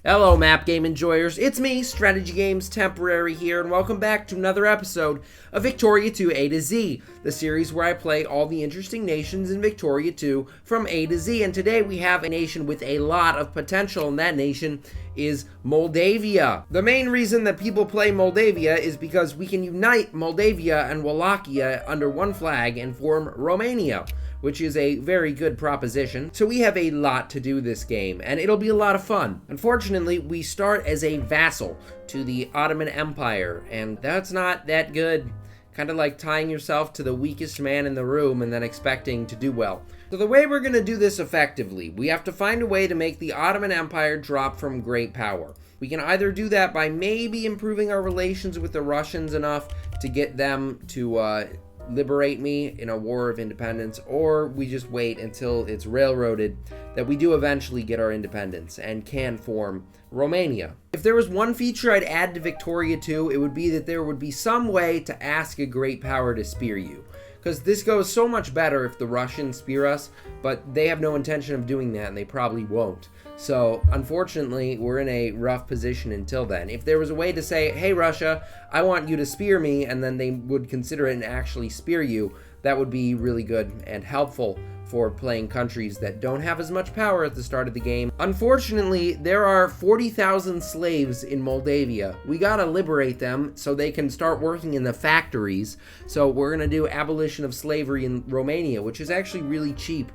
Hello map game enjoyers, it's me, Strategy Games Temporary here, and welcome back to another episode of Victoria 2 A to Z, the series where I play all the interesting nations in Victoria 2 from A to Z, and today we have a nation with a lot of potential, and that nation is Moldavia. The main reason that people play Moldavia is because we can unite Moldavia and Wallachia under one flag and form Romania, which is a very good proposition. So we have a lot to do this game, and it'll be a lot of fun. Unfortunately, we start as a vassal to the Ottoman Empire, and that's not that good. Kind of like tying yourself to the weakest man in the room and then expecting to do well. So the way we're gonna do this effectively, we have to find a way to make the Ottoman Empire drop from great power. We can either do that by maybe improving our relations with the Russians enough to get them to liberate me in a war of independence, or we just wait until it's railroaded that we do eventually get our independence and can form Romania. If there was one feature I'd add to Victoria 2, it would be that there would be some way to ask a great power to spear you. Because this goes so much better if the Russians spear us, but they have no intention of doing that and they probably won't. So, unfortunately, we're in a rough position until then. If there was a way to say, hey Russia, I want you to spear me, and then they would consider it and actually spear you, that would be really good and helpful for playing countries that don't have as much power at the start of the game. Unfortunately, there are 40,000 slaves in Moldavia. We gotta liberate them so they can start working in the factories. So we're gonna do abolition of slavery in Romania, which is actually really cheap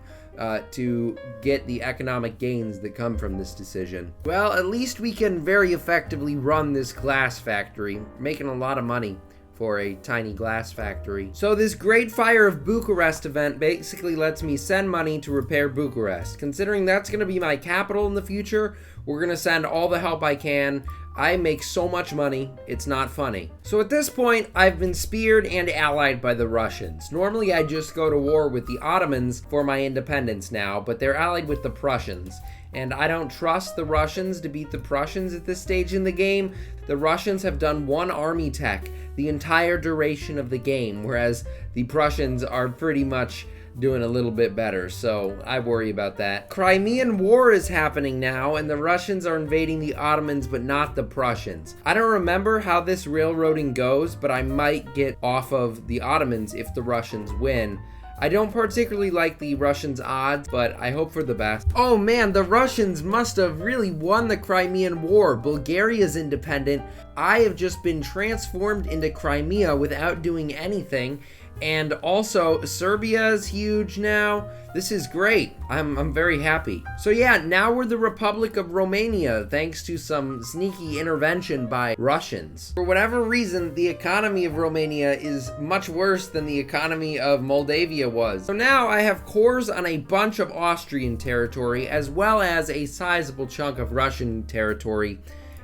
to get the economic gains that come from this decision. Well, at least we can very effectively run this glass factory, making a lot of money for a tiny glass factory. So this Great Fire of Bucharest event basically lets me send money to repair Bucharest. Considering that's going to be my capital in the future, we're going to send all the help I can. I make so much money, it's not funny. So at this point, I've been speared and allied by the Russians. Normally I just go to war with the Ottomans for my independence now, but they're allied with the Prussians. And I don't trust the Russians to beat the Prussians at this stage in the game. The Russians have done one army tech the entire duration of the game, whereas the Prussians are pretty much doing a little bit better, so I worry about that. Crimean War is happening now, and the Russians are invading the Ottomans, but not the Prussians. I don't remember how this railroading goes, but I might get off of the Ottomans if the Russians win. I don't particularly like the Russians' odds, but I hope for the best. Oh man, the Russians must have really won the Crimean War. Bulgaria's independent. I have just been transformed into Crimea without doing anything. And also, Serbia is huge now. This is great. I'm very happy. So yeah, now we're the Republic of Romania, thanks to some sneaky intervention by Russians. For whatever reason, the economy of Romania is much worse than the economy of Moldavia was. So now I have cores on a bunch of Austrian territory, as well as a sizable chunk of Russian territory,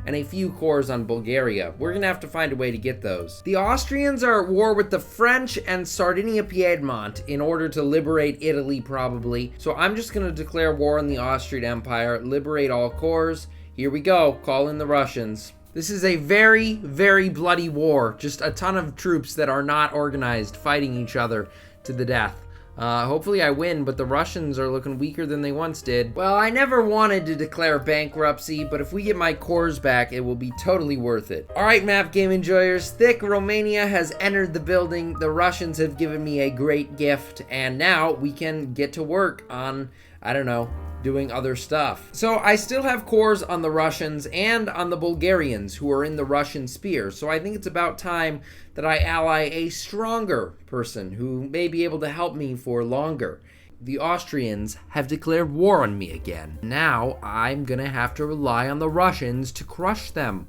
and a few cores on Bulgaria. We're gonna have to find a way to get those. The Austrians are at war with the French and Sardinia-Piedmont in order to liberate Italy, probably. So I'm just gonna declare war on the Austrian Empire, liberate all cores. Here we go, call in the Russians. This is a very, very bloody war. Just a ton of troops that are not organized, fighting each other to the death. Hopefully I win, but the Russians are looking weaker than they once did. Well, I never wanted to declare bankruptcy, but if we get my cores back, it will be totally worth it. Alright, map game enjoyers, thick Romania has entered the building. The Russians have given me a great gift, and now we can get to work on, I don't know, doing other stuff. So I still have cores on the Russians and on the Bulgarians who are in the Russian sphere. So I think it's about time that I ally a stronger person who may be able to help me for longer. The Austrians have declared war on me again. Now I'm gonna have to rely on the Russians to crush them.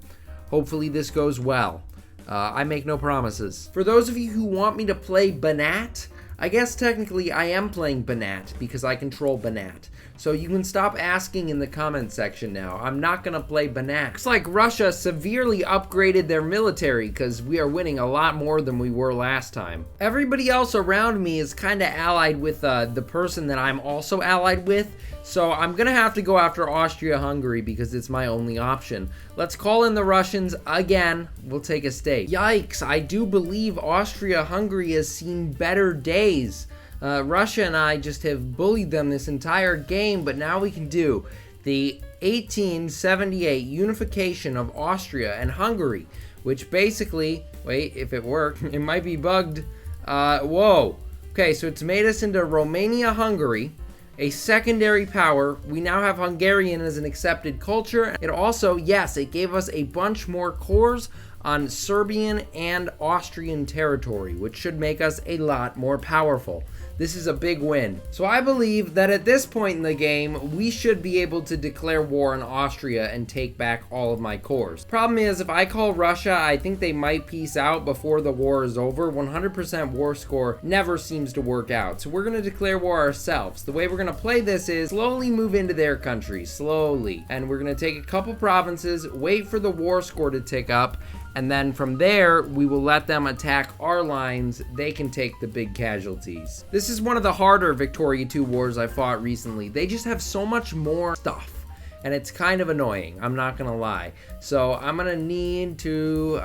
Hopefully this goes well. I make no promises. For those of you who want me to play Banat, I guess technically I am playing Banat because I control Banat. So you can stop asking in the comment section now. I'm not gonna play Banat. Looks like Russia severely upgraded their military because we are winning a lot more than we were last time. Everybody else around me is kind of allied with the person that I'm also allied with. So I'm gonna have to go after Austria-Hungary because it's my only option. Let's call in the Russians again. We'll take a state. Yikes, I do believe Austria-Hungary has seen better days. Russia and I just have bullied them this entire game, but now we can do the 1878 unification of Austria and Hungary, which basically, wait, if it worked, it might be bugged. Whoa. Okay, so it's made us into Romania-Hungary, a secondary power. We now have Hungarian as an accepted culture. It also, yes, it gave us a bunch more cores on Serbian and Austrian territory, which should make us a lot more powerful. This is a big win. So I believe that at this point in the game, we should be able to declare war on Austria and take back all of my cores. Problem is, if I call Russia, I think they might peace out before the war is over. 100% war score never seems to work out. So we're going to declare war ourselves. The way we're going to play this is slowly move into their country, slowly. And we're going to take a couple provinces, wait for the war score to tick up, and then from there, we will let them attack our lines. They can take the big casualties. This is one of the harder Victoria 2 wars I fought recently. They just have so much more stuff, and it's kind of annoying, I'm not gonna lie. So I'm gonna need to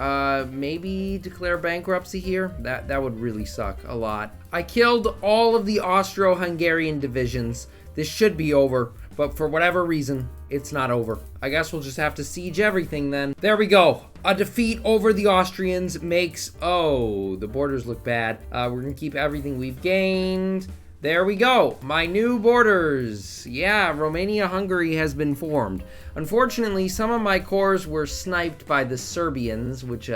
maybe declare bankruptcy here. That would really suck a lot. I killed all of the Austro-Hungarian divisions. This should be over, but for whatever reason, it's not over. I guess we'll just have to siege everything then. There we go. A defeat over the Austrians makes, oh, the borders look bad. We're gonna keep everything we've gained. There we go. My new borders. Yeah, Romania-Hungary has been formed. Unfortunately, some of my cores were sniped by the Serbians, which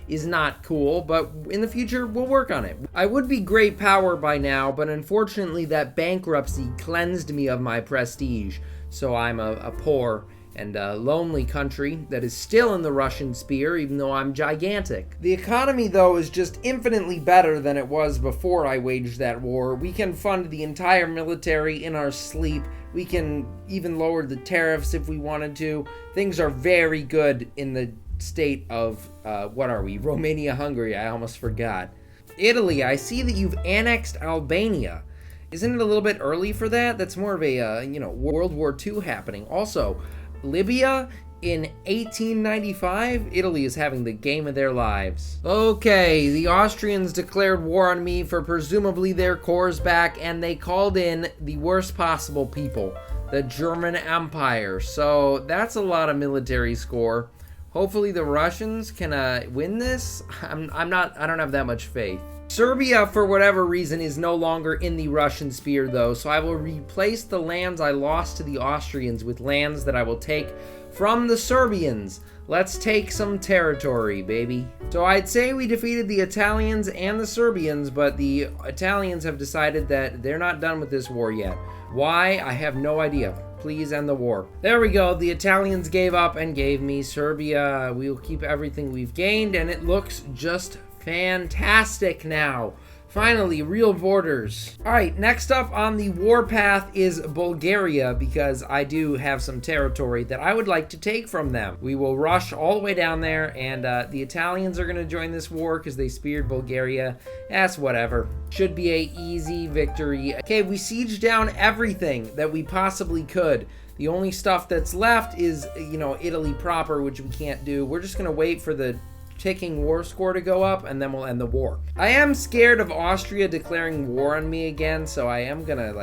is not cool, but in the future, we'll work on it. I would be great power by now, but unfortunately, that bankruptcy cleansed me of my prestige. So I'm a poor and a lonely country that is still in the Russian spear, even though I'm gigantic. The economy, though, is just infinitely better than it was before I waged that war. We can fund the entire military in our sleep. We can even lower the tariffs if we wanted to. Things are very good in the state of, what are we? Romania-Hungary, I almost forgot. Italy, I see that you've annexed Albania. Isn't it a little bit early for that? That's more of a, World War II happening. Also, Libya in 1895, Italy is having the game of their lives. Okay, the Austrians declared war on me for presumably their cores back, and they called in the worst possible people, the German Empire. So that's a lot of military score. Hopefully the Russians can win this. I don't have that much faith. Serbia, for whatever reason, is no longer in the Russian spear, though, so I will replace the lands I lost to the Austrians with lands that I will take from the Serbians. Let's take some territory, baby. So I'd say we defeated the Italians and the Serbians, but the Italians have decided that they're not done with this war yet. Why? I have no idea. Please end the war. There we go. The Italians gave up and gave me Serbia. We will keep everything we've gained, and it looks just fantastic now. Finally, real borders. All right, next up on the warpath is Bulgaria, because I do have some territory that I would like to take from them. We will rush all the way down there, and the Italians are going to join this war because they speared Bulgaria. That's whatever. Should be a easy victory. Okay, we sieged down everything that we possibly could. The only stuff that's left is, Italy proper, which we can't do. We're just going to wait for the ticking war score to go up, and then we'll end the war. I am scared of Austria declaring war on me again, so I am gonna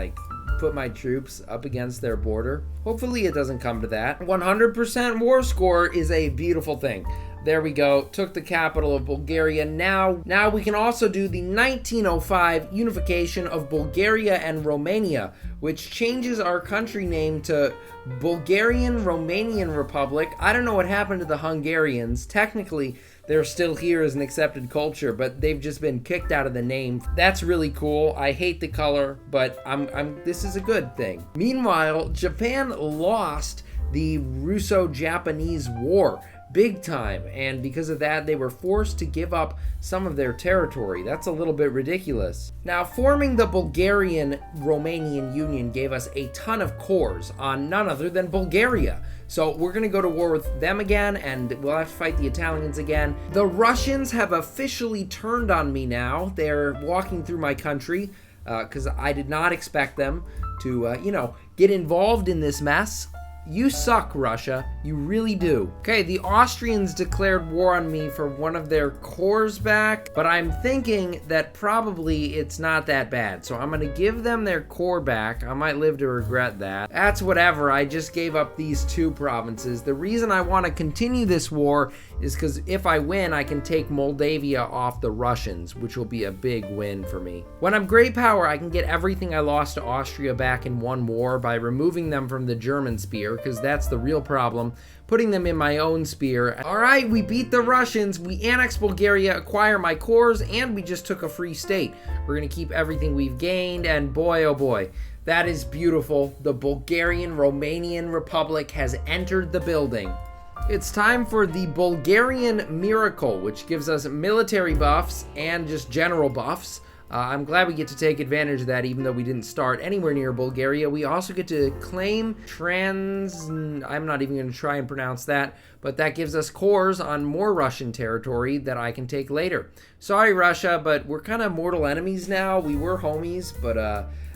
put my troops up against their border. Hopefully it doesn't come to that. 100% war score is a beautiful thing. There we go. Took the capital of Bulgaria. Now we can also do the 1905 unification of Bulgaria and Romania, which changes our country name to Bulgarian Romanian Republic. I don't know what happened to the Hungarians. Technically, they're still here as an accepted culture, but they've just been kicked out of the name. That's really cool. I hate the color, but this is a good thing. Meanwhile, Japan lost the Russo-Japanese War big time, and because of that, they were forced to give up some of their territory. That's a little bit ridiculous. Now, forming the Bulgarian-Romanian Union gave us a ton of cores on none other than Bulgaria. So we're going to go to war with them again, and we'll have to fight the Italians again. The Russians have officially turned on me now. They're walking through my country, because I did not expect them to, get involved in this mess. You suck, Russia. You really do. Okay, the Austrians declared war on me for one of their cores back, but I'm thinking that probably it's not that bad. So I'm gonna give them their core back. I might live to regret that. That's whatever. I just gave up these 2 provinces. The reason I want to continue this war is because if I win, I can take Moldavia off the Russians, which will be a big win for me. When I'm great power, I can get everything I lost to Austria back in one war by removing them from the German spear, because that's the real problem, putting them in my own spear. All right, we beat the Russians, we annexed Bulgaria, acquire my cores, and we just took a free state. We're gonna keep everything we've gained, and boy, oh boy, that is beautiful. The Bulgarian-Romanian Republic has entered the building. It's time for the Bulgarian Miracle, which gives us military buffs and just general buffs. I'm glad we get to take advantage of that, even though we didn't start anywhere near Bulgaria. We also get to claim I'm not even going to try and pronounce that, but that gives us cores on more Russian territory that I can take later. Sorry, Russia, but we're kind of mortal enemies now. We were homies, but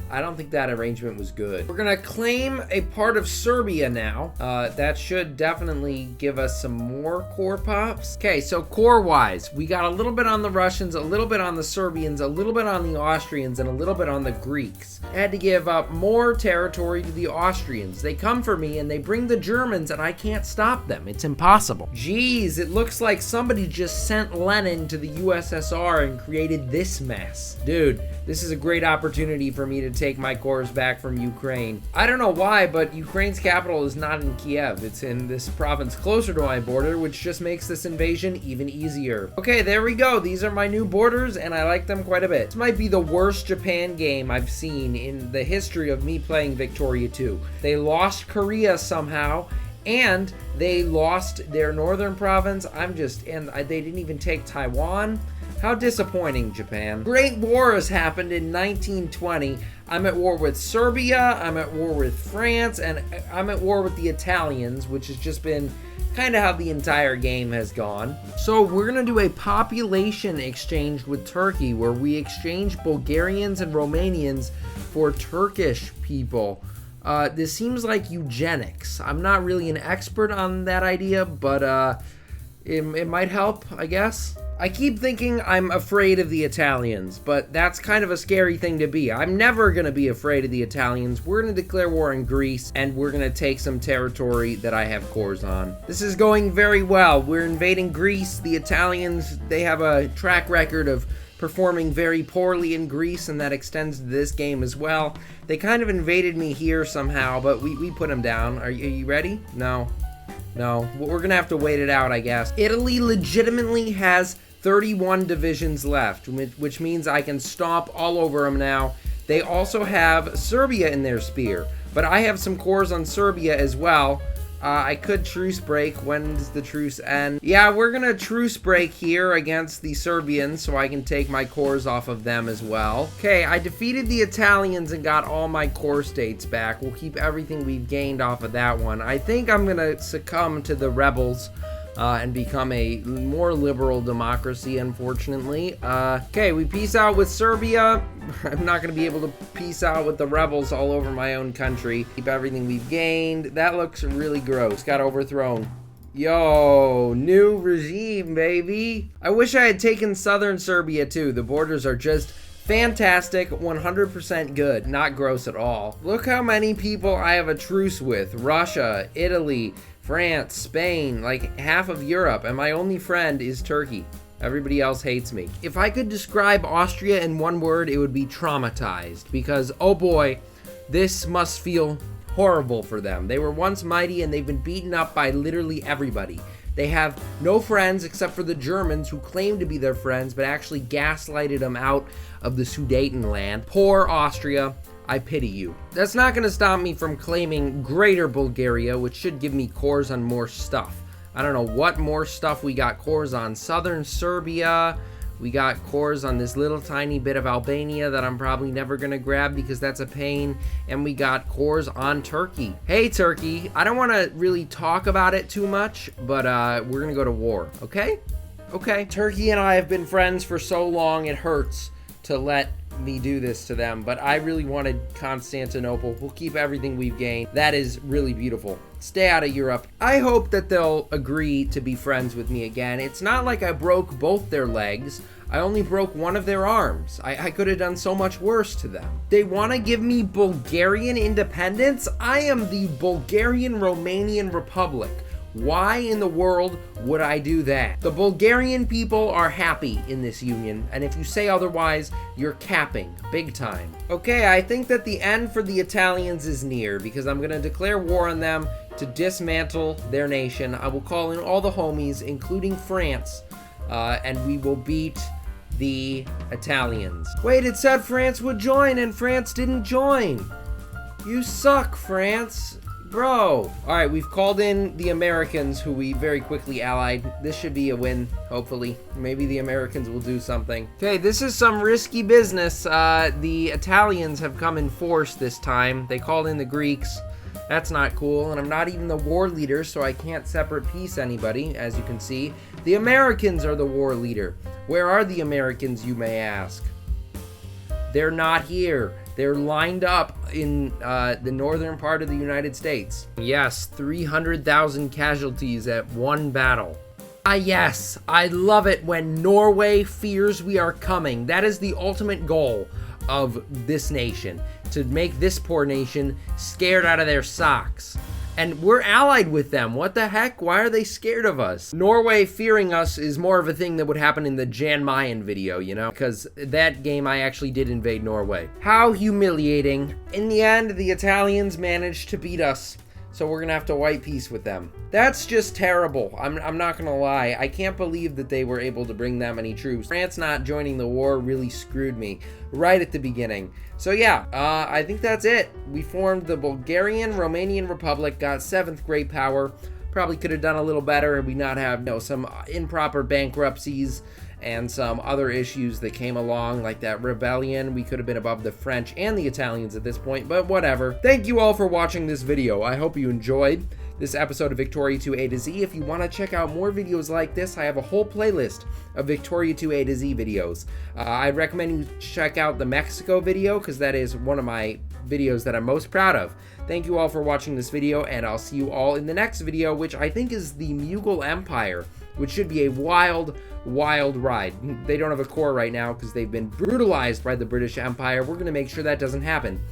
I don't think that arrangement was good. We're gonna claim a part of Serbia now. That should definitely give us some more core pops. Okay, so core-wise, we got a little bit on the Russians, a little bit on the Serbians, a little bit on the Austrians, and a little bit on the Greeks. I had to give up more territory to the Austrians. They come for me and they bring the Germans and I can't stop them. It's impossible. Jeez, it looks like somebody just sent Lenin to the USSR and created this mess. Dude, this is a great opportunity for me to take my cores back from Ukraine. I don't know why, but Ukraine's capital is not in Kiev. It's in this province closer to my border, which just makes this invasion even easier. Okay, there we go. These are my new borders, and I like them quite a bit. This might be the worst Japan game I've seen in the history of me playing Victoria 2. They lost Korea somehow, and they lost their northern province. They didn't even take Taiwan. How disappointing, Japan. Great War has happened in 1920. I'm at war with Serbia, I'm at war with France, and I'm at war with the Italians, which has just been kind of how the entire game has gone. So we're gonna do a population exchange with Turkey, where we exchange Bulgarians and Romanians for Turkish people. This seems like eugenics. I'm not really an expert on that idea, but it might help, I guess. I keep thinking I'm afraid of the Italians, but that's kind of a scary thing to be. I'm never going to be afraid of the Italians. We're going to declare war on Greece, and we're going to take some territory that I have cores on. This is going very well. We're invading Greece. The Italians, they have a track record of performing very poorly in Greece, and that extends to this game as well. They kind of invaded me here somehow, but we put them down. Are you ready? No, we're gonna have to wait it out, I guess. Italy legitimately has 31 divisions left, which means I can stomp all over them now. They also have Serbia in their spear, but I have some cores on Serbia as well. I could truce break. When does the truce end? Yeah, we're gonna truce break here against the Serbians so I can take my cores off of them as well. Okay, I defeated the Italians and got all my core states back. We'll keep everything we've gained off of that one. I think I'm gonna succumb to the rebels and become a more liberal democracy, unfortunately. Okay, we peace out with Serbia. I'm not going to be able to peace out with the rebels all over my own country. Keep everything we've gained. That looks really gross. Got overthrown. Yo, new regime, baby. I wish I had taken southern Serbia too. The borders are just fantastic, 100% good, not gross at all. Look how many people I have a truce with. Russia, Italy, France, Spain, like half of Europe, and my only friend is Turkey. Everybody else hates me. If I could describe Austria in one word, it would be traumatized, because oh boy, this must feel horrible for them. They were once mighty and they've been beaten up by literally everybody. They have no friends except for the Germans, who claim to be their friends but actually gaslighted them out of the Sudetenland. Poor Austria. I pity you. That's not going to stop me from claiming Greater Bulgaria, which should give me cores on more stuff. I don't know what more stuff we got cores on. Southern Serbia. We got cores on this little tiny bit of Albania that I'm probably never going to grab because that's a pain. And we got cores on Turkey. Hey, Turkey. I don't want to really talk about it too much, but we're going to go to war, okay? Okay. Turkey and I have been friends for so long, it hurts to let me do this to them, but I really wanted Constantinople. We'll keep everything we've gained. That is really beautiful. Stay out of Europe. I hope that they'll agree to be friends with me again. It's not like I broke both their legs. I only broke one of their arms. I could have done so much worse to them. They want to give me Bulgarian independence? I am the Bulgarian-Romanian Republic. Why in the world would I do that? The Bulgarian people are happy in this union, and if you say otherwise, you're capping big time. Okay, I think that the end for the Italians is near, because I'm gonna declare war on them to dismantle their nation. I will call in all the homies, including France, and we will beat the Italians. Wait, it said France would join, and France didn't join. You suck, France. Bro. Alright, we've called in the Americans, who we very quickly allied. This should be a win, hopefully. Maybe the Americans will do something. Okay, this is some risky business. The Italians have come in force this time. They called in the Greeks. That's not cool, and I'm not even the war leader, so I can't separate peace anybody, as you can see. The Americans are the war leader. Where are the Americans, you may ask? They're not here. They're lined up in the northern part of the United States. Yes, 300,000 casualties at one battle. Ah yes, I love it when Norway fears we are coming. That is the ultimate goal of this nation, to make this poor nation scared out of their socks. And we're allied with them. What the heck? Why are they scared of us? Norway fearing us is more of a thing that would happen in the Jan Mayen video, you know? Because that game I actually did invade Norway. How humiliating. In the end, the Italians managed to beat us. So we're gonna have to white peace with them. That's just terrible. I'm not gonna lie. I can't believe that they were able to bring that many troops. France not joining the war really screwed me right at the beginning. So yeah, I think that's it. We formed the Bulgarian-Romanian Republic, got 7th great power. Probably could have done a little better and we not have, you know, some improper bankruptcies and some other issues that came along, like that rebellion. We could have been above the French and the Italians at this point, but whatever. Thank you all for watching this video. I hope you enjoyed this episode of Victoria 2 A to Z. If you want to check out more videos like this, I have a whole playlist of Victoria 2 A to Z videos. I recommend you check out the Mexico video, because that is one of my videos that I'm most proud of. Thank you all for watching this video, and I'll see you all in the next video, which I think is the Mughal Empire, which should be a wild, wild ride. They don't have a core right now because they've been brutalized by the British Empire. We're going to make sure that doesn't happen.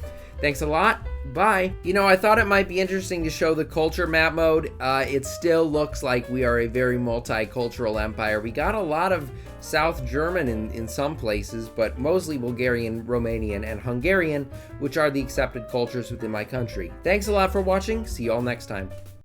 Thanks a lot. Bye. You know, I thought it might be interesting to show the culture map mode. It still looks like we are a very multicultural empire. We got a lot of South German in some places, but mostly Bulgarian, Romanian, and Hungarian, which are the accepted cultures within my country. Thanks a lot for watching. See you all next time.